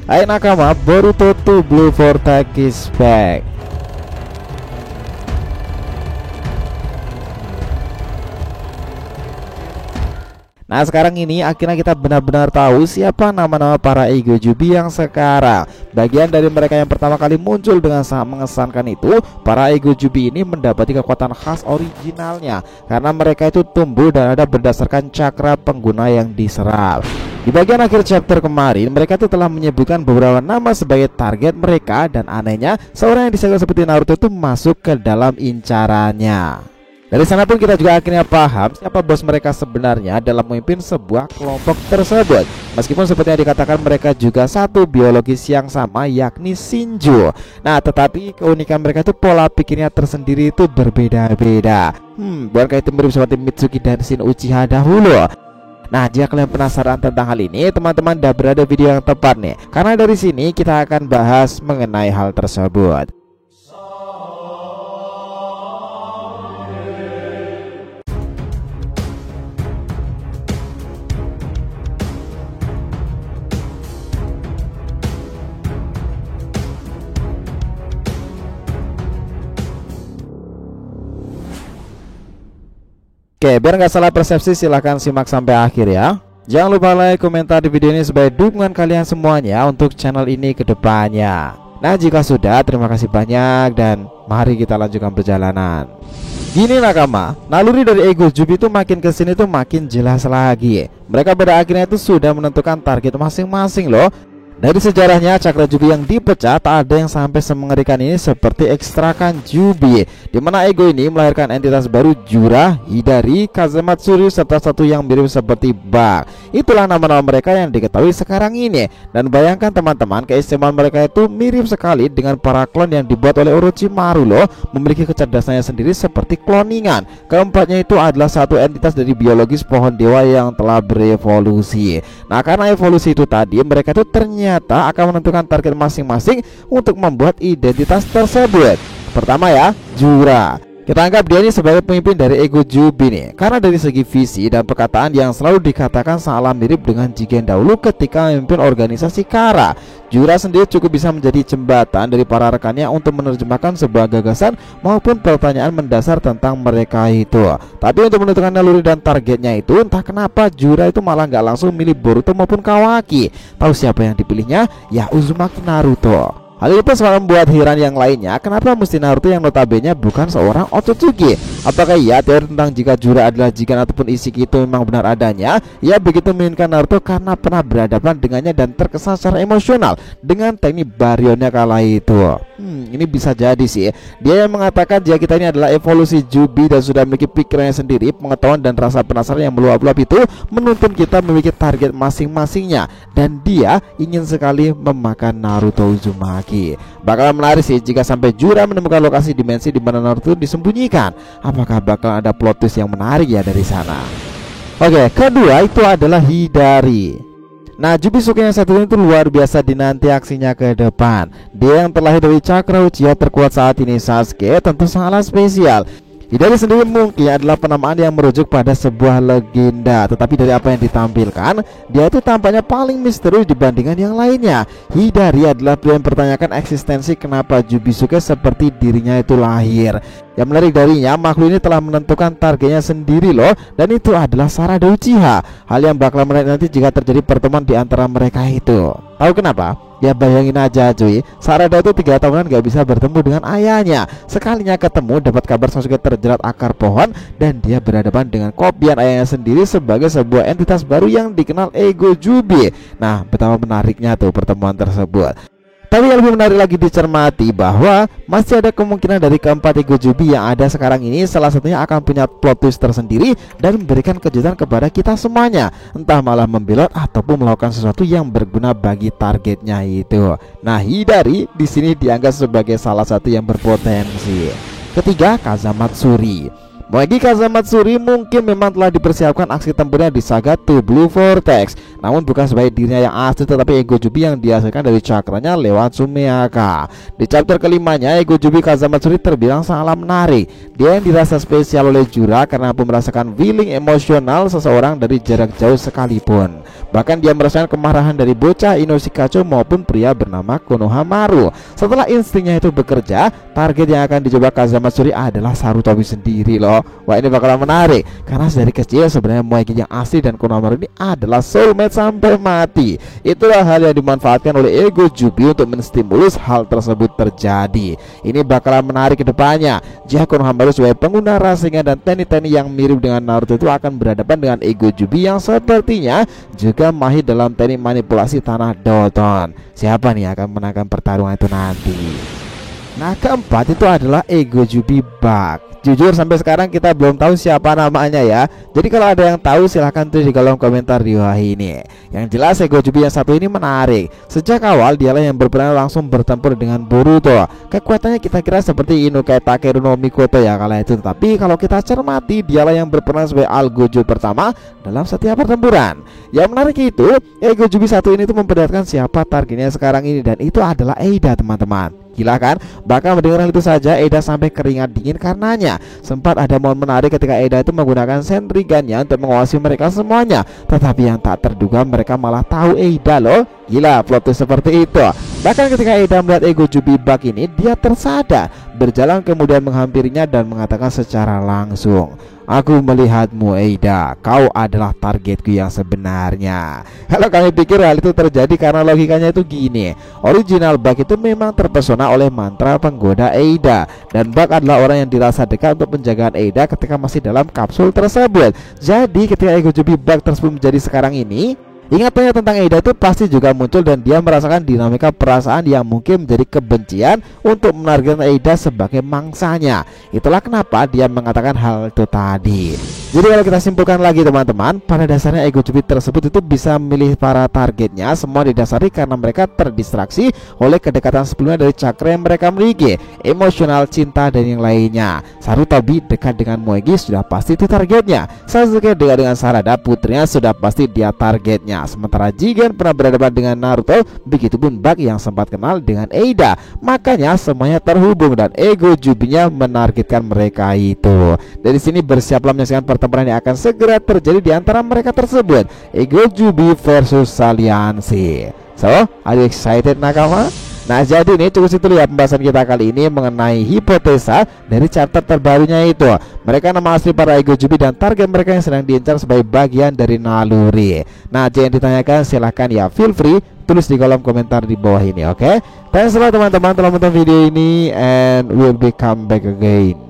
Hai nakama, Boruto to Blue Vortex is back. Nah sekarang ini akhirnya kita benar-benar tahu siapa nama-nama para Eigo Jubi yang sekarang. Bagian dari mereka yang pertama kali muncul dengan sangat mengesankan itu, para Eigo Jubi ini mendapati kekuatan khas originalnya karena mereka itu tumbuh dan ada berdasarkan cakra pengguna yang diserap. Di bagian akhir chapter kemarin, mereka itu telah menyebutkan beberapa nama sebagai target mereka, dan anehnya seorang yang disegel seperti Naruto itu masuk ke dalam incarannya. Dari sana pun kita juga akhirnya paham siapa bos mereka sebenarnya dalam memimpin sebuah kelompok tersebut. Meskipun seperti yang dikatakan mereka juga satu biologis yang sama, yakni Shinjo. Nah tetapi keunikan mereka itu pola pikirnya tersendiri itu berbeda-beda. Bukankah itu mirip seperti Mitsuki dan Shin Uchiha dahulu? Nah jika kalian penasaran tentang hal ini, teman-teman udah berada video yang tepat nih, karena dari sini kita akan bahas mengenai hal tersebut. Oke, biar nggak salah persepsi silahkan simak sampai akhir ya. Jangan lupa like, komentar di video ini sebagai dukungan kalian semuanya untuk channel ini ke depannya. Nah jika sudah, terima kasih banyak dan mari kita lanjutkan perjalanan. Gini nakama, naluri dari Eigo Jubi itu makin kesini tuh makin jelas lagi. Mereka pada akhirnya itu sudah menentukan target masing-masing loh. Dari sejarahnya, cakra Jubi yang dipecah tak ada yang sampai semengerikan ini seperti ekstrakan Jubi, dimana Eigo ini melahirkan entitas baru Jura, Hidari, Kazematsuri, serta satu yang mirip seperti Bug. Itulah nama-nama mereka yang diketahui sekarang ini. Dan bayangkan teman-teman, keistimewaan mereka itu mirip sekali dengan para klon yang dibuat oleh Orochimaru loh, memiliki kecerdasannya sendiri seperti kloningan. Keempatnya itu adalah satu entitas dari biologis pohon dewa yang telah berevolusi. Nah karena evolusi itu tadi, mereka itu ternyata akan menentukan target masing-masing untuk membuat identitas tersebut. Pertama ya, Jura. Kita anggap dia ini sebagai pemimpin dari Eigo Jubi nih, karena dari segi visi dan perkataan yang selalu dikatakan sangatlah mirip dengan Jigen dahulu ketika memimpin organisasi Kara. Jura sendiri cukup bisa menjadi jembatan dari para rekannya untuk menerjemahkan sebuah gagasan maupun pertanyaan mendasar tentang mereka itu. Tapi untuk menentukan naluri dan targetnya itu, entah kenapa Jura itu malah nggak langsung milih Boruto maupun Kawaki. Tahu siapa yang dipilihnya? Ya Uzumaki Naruto. Hal ini pun selalu membuat heran yang lainnya, kenapa mesti Naruto yang notabene bukan seorang Otsutsuki? Apakah iya teori tentang jika Jura adalah Jigen ataupun Ishiki itu memang benar adanya? Ia begitu menginginkan Naruto karena pernah berhadapan dengannya dan terkesan secara emosional dengan teknik Barionnya kala itu. Ini bisa jadi sih. Dia yang mengatakan jika kita ini adalah evolusi Jubi dan sudah memiliki pikirannya sendiri, pengetahuan dan rasa penasaran yang meluap-luap itu menuntun kita memiliki target masing-masingnya, dan dia ingin sekali memakan Naruto Uzumaki. Bakal menarik sih jika sampai Jura menemukan lokasi dimensi di mana Naruto disembunyikan. Apakah bakal ada plot twist yang menarik ya dari sana? Oke, kedua itu adalah Hidari. Nah Jubi Suke yang satu ini tuh luar biasa dinanti aksinya ke depan. Dia yang terlahir dari cakra Uchiha terkuat saat ini Sasuke tentu sangatlah spesial. Hidari sendiri mungkin adalah penamaan yang merujuk pada sebuah legenda, tetapi dari apa yang ditampilkan, dia itu tampaknya paling misterius dibandingkan yang lainnya. Hidari adalah pria yang mempertanyakan eksistensi kenapa Jubisuke seperti dirinya itu lahir. Yang menarik darinya, makhluk ini telah menentukan targetnya sendiri loh, dan itu adalah Sarada Uchiha. Hal yang bakal menarik nanti jika terjadi pertemuan di antara mereka itu. Tahu kenapa? Ya bayangin aja cuy, Sarada itu 3 tahunan gak bisa bertemu dengan ayahnya. Sekalinya ketemu dapat kabar Sasuke terjerat akar pohon, dan dia berhadapan dengan kopian ayahnya sendiri sebagai sebuah entitas baru yang dikenal Eigo Jubi. Nah betapa menariknya tuh pertemuan tersebut. Tapi yang lebih menarik lagi dicermati bahwa masih ada kemungkinan dari keempat Eigo Jubi yang ada sekarang ini salah satunya akan punya plot twist tersendiri dan memberikan kejutan kepada kita semuanya, entah malah membelot ataupun melakukan sesuatu yang berguna bagi targetnya itu. Nah Hidari di sini dianggap sebagai salah satu yang berpotensi. Ketiga, Kazamatsuri. Moegi Kazamatsuri mungkin memang telah dipersiapkan aksi tempurnya di saga To Blue Vortex, namun bukan sebagai dirinya yang asli tetapi ego Jubi yang dihasilkan dari cakranya lewat Sumeaka. Di chapter kelimanya, ego Jubi Kazamatsuri terbilang sangatlah menarik. Dia yang dirasa spesial oleh Jura karena mampu merasakan feeling emosional seseorang dari jarak jauh sekalipun. Bahkan dia merasakan kemarahan dari bocah Inoshikacho maupun pria bernama Konohamaru. Setelah instingnya itu bekerja, target yang akan dicoba Kazamatsuri adalah Sarutobi sendiri loh. Wah, ini bakalan menarik karena dari kecil sebenarnya Moegi yang asli dan Konohamaru ini adalah soulmate sampai mati. Itulah hal yang dimanfaatkan oleh ego Jubi untuk menstimulus hal tersebut terjadi. Ini bakalan menarik ke depannya. Jika Konohamaru sebagai pengguna Rasengan dan teknik-teknik yang mirip dengan Naruto itu akan berhadapan dengan ego Jubi yang sepertinya juga mahir dalam teknik manipulasi tanah Doton. Siapa nih akan menangkan pertarungan itu nanti? Nah, keempat itu adalah ego Jubi Bug. Jujur sampai sekarang kita belum tahu siapa namanya ya. Jadi kalau ada yang tahu silahkan tulis di kolom komentar di bawah ini. Yang jelas ego Jubi yang satu ini menarik. Sejak awal dialah yang berperan langsung bertempur dengan Boruto. Kekuatannya kita kira seperti Inukai Takeru no Mikoto ya kala itu. Tapi kalau kita cermati dialah yang berperan sebagai Algojo pertama dalam setiap pertempuran. Yang menarik itu ego Jubi satu ini tuh memperlihatkan siapa targetnya sekarang ini, dan itu adalah Eida teman-teman. Gila kan? Bahkan mendengar hal itu saja Eida sampai keringat dingin karenanya. Sempat ada momen menarik ketika Eida itu menggunakan Senrigannya untuk menguasai mereka semuanya. Tetapi yang tak terduga mereka malah tahu Eida loh. Gila, plot twist seperti itu. Bahkan ketika Eida melihat ego Jubi Bug ini, dia tersadar, berjalan kemudian menghampirinya dan mengatakan secara langsung, "Aku melihatmu Eida, kau adalah targetku yang sebenarnya." Kalau kami pikir hal itu terjadi karena logikanya itu gini. Original Bug itu memang terpesona oleh mantra penggoda Eida, dan Bug adalah orang yang dirasa dekat untuk penjagaan Eida ketika masih dalam kapsul tersebut. Jadi ketika ego Jubi Bug tersebut menjadi sekarang ini, ingatannya tentang Eida itu pasti juga muncul dan dia merasakan dinamika perasaan yang mungkin menjadi kebencian untuk menargetkan Eida sebagai mangsanya. Itulah kenapa dia mengatakan hal itu tadi. Jadi kalau kita simpulkan lagi teman-teman, pada dasarnya ego Jubi tersebut itu bisa memilih para targetnya semua didasari karena mereka terdistraksi oleh kedekatan sebelumnya dari cakra yang mereka miliki, emosional, cinta, dan yang lainnya. Sarutobi dekat dengan Moegi sudah pasti itu targetnya. Sasuke dekat dengan Sarada putrinya sudah pasti dia targetnya. Sementara Jigen pernah berhadapan dengan Naruto, begitupun Bug yang sempat kenal dengan Eida. Makanya semuanya terhubung dan ego Jubinya menargetkan mereka itu. Dari sini bersiaplah menyaksikan pertempuran yang akan segera terjadi di antara mereka tersebut, ego Jubi versus Saliansi. So, are you excited nakama? Nah, jadi ini cukup situ ya pembahasan kita kali ini mengenai hipotesa dari chapter terbarunya itu. Mereka nama asli para ego Jubi dan target mereka yang sedang diincar sebagai bagian dari naluri. Nah, jika yang ditanyakan silahkan ya feel free tulis di kolom komentar di bawah ini, oke? Thanks a lot teman-teman telah menonton video ini, and we'll be come back again.